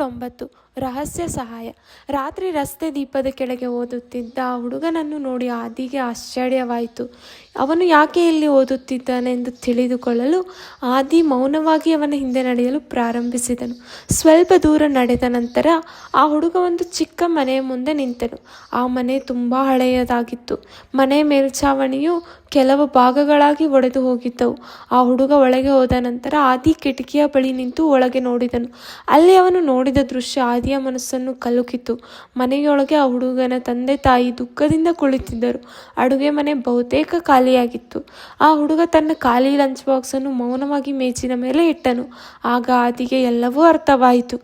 Episode 9 ರಹಸ್ಯ ಸಹಾಯ. ರಾತ್ರಿ ರಸ್ತೆ ದೀಪದ ಕೆಳಗೆ ಓದುತ್ತಿದ್ದ ಆ ಹುಡುಗನನ್ನು ನೋಡಿ ಆದಿಗೆ ಆಶ್ಚರ್ಯವಾಯಿತು. ಅವನು ಯಾಕೆ ಇಲ್ಲಿ ಓದುತ್ತಿದ್ದಾನೆಂದು ತಿಳಿದುಕೊಳ್ಳಲು ಆದಿ ಮೌನವಾಗಿ ಅವನ ಹಿಂದೆ ನಡೆಯಲು ಪ್ರಾರಂಭಿಸಿದನು. ಸ್ವಲ್ಪ ದೂರ ನಡೆದ ನಂತರ ಆ ಹುಡುಗ ಒಂದು ಚಿಕ್ಕ ಮನೆಯ ಮುಂದೆ ನಿಂತನು. ಆ ಮನೆ ತುಂಬ ಹಳೆಯದಾಗಿತ್ತು. ಮನೆಯ ಮೇಲ್ಛಾವಣಿಯು ಕೆಲವು ಭಾಗಗಳಾಗಿ ಒಡೆದು ಹೋಗಿದ್ದವು. ಆ ಹುಡುಗ ಒಳಗೆ ಹೋದ ನಂತರ ಆದಿ ಕಿಟಕಿಯ ಬಳಿ ನಿಂತು ಒಳಗೆ ನೋಡಿದನು. ಅಲ್ಲಿ ಅವನು ನೋಡಿದ ದೃಶ್ಯ ಆದಿಯ ಮನಸ್ಸನ್ನು ಕಲುಕಿತು. ಮನೆಯೊಳಗೆ ಆ ಹುಡುಗನ ತಂದೆ ತಾಯಿ ದುಃಖದಿಂದ ಕುಳಿತಿದ್ದರು. ಅಡುಗೆ ಮನೆ ಬಹುತೇಕ ಖಾಲಿಯಾಗಿತ್ತು. ಆ ಹುಡುಗ ತನ್ನ ಖಾಲಿ ಲಂಚ್ ಬಾಕ್ಸನ್ನು ಮೌನವಾಗಿ ಮೇಜಿನ ಮೇಲೆ ಇಟ್ಟನು. ಆಗ ಆದಿಗೆ ಎಲ್ಲವೂ ಅರ್ಥವಾಯಿತು.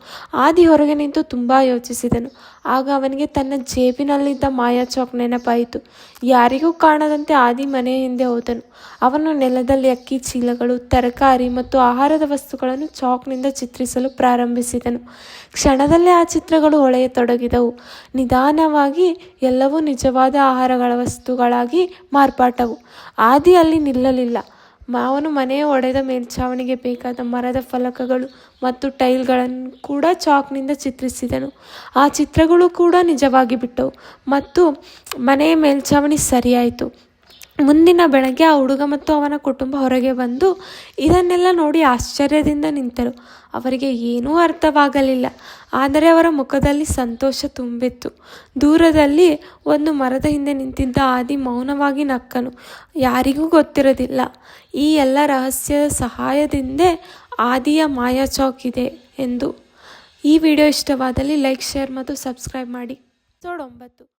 ಆದಿ ಹೊರಗೆ ನಿಂತು ತುಂಬ ಯೋಚಿಸಿದನು. ಆಗ ಅವನಿಗೆ ತನ್ನ ಜೇಬಿನಲ್ಲಿದ್ದ ಮಾಯಾ ಚಾಕ್ ನೆನಪಾಯಿತು. ಯಾರಿಗೂ ಕಾಣದಂತೆ ಆದಿ ಮನೆಯ ಹಿಂದೆ ಹೋದನು. ಅವನು ನೆಲದಲ್ಲಿ ಅಕ್ಕಿ ಚೀಲಗಳು, ತರಕಾರಿ ಮತ್ತು ಆಹಾರದ ವಸ್ತುಗಳನ್ನು ಚಾಕ್ನಿಂದ ಚಿತ್ರಿಸಲು ಪ್ರಾರಂಭಿಸಿದನು. ಕ್ಷಣದಲ್ಲೇ ಆ ಚಿತ್ರಗಳು ಹೊಳೆಯತೊಡಗಿದವು. ನಿಧಾನವಾಗಿ ಎಲ್ಲವೂ ನಿಜವಾದ ಆಹಾರಗಳ ವಸ್ತುಗಳಾಗಿ ಮಾರ್ಪಾಟವು. ಆದಿ ಅಲ್ಲಿ ನಿಲ್ಲಲಿಲ್ಲ. ಅವನು ಮನೆಯ ಒಡೆದ ಮೇಲ್ಛಾವಣಿಗೆ ಬೇಕಾದ ಮರದ ಫಲಕಗಳು ಮತ್ತು ಟೈಲ್ಗಳನ್ನು ಕೂಡ ಚಾಕ್ನಿಂದ ಚಿತ್ರಿಸಿದನು. ಆ ಚಿತ್ರಗಳು ಕೂಡ ನಿಜವಾಗಿ ಬಿಟ್ಟವು ಮತ್ತು ಮನೆಯ ಮೇಲ್ಛಾವಣಿ ಸರಿಯಾಯಿತು. ಮುಂದಿನ ಬೆಳಗ್ಗೆ ಆ ಹುಡುಗ ಮತ್ತು ಅವನ ಕುಟುಂಬ ಹೊರಗೆ ಬಂದು ಇದನ್ನೆಲ್ಲ ನೋಡಿ ಆಶ್ಚರ್ಯದಿಂದ ನಿಂತರು. ಅವರಿಗೆ ಏನೂ ಅರ್ಥವಾಗಲಿಲ್ಲ, ಆದರೆ ಅವರ ಮುಖದಲ್ಲಿ ಸಂತೋಷ ತುಂಬಿತ್ತು. ದೂರದಲ್ಲಿ ಒಂದು ಮರದ ಹಿಂದೆ ನಿಂತಿದ್ದ ಆದಿ ಮೌನವಾಗಿ ನಕ್ಕನು. ಯಾರಿಗೂ ಗೊತ್ತಿರೋದಿಲ್ಲ, ಈ ಎಲ್ಲ ರಹಸ್ಯದ ಸಹಾಯದಿಂದೇ ಆದಿಯ ಮಾಯಾ ಚಾಕ್ ಇದೆ ಎಂದು. ಈ ವಿಡಿಯೋ ಇಷ್ಟವಾದಲ್ಲಿ ಲೈಕ್, ಶೇರ್ ಮತ್ತು ಸಬ್ಸ್ಕ್ರೈಬ್ ಮಾಡಿ. ಎಪಿಸೋಡ್ 9.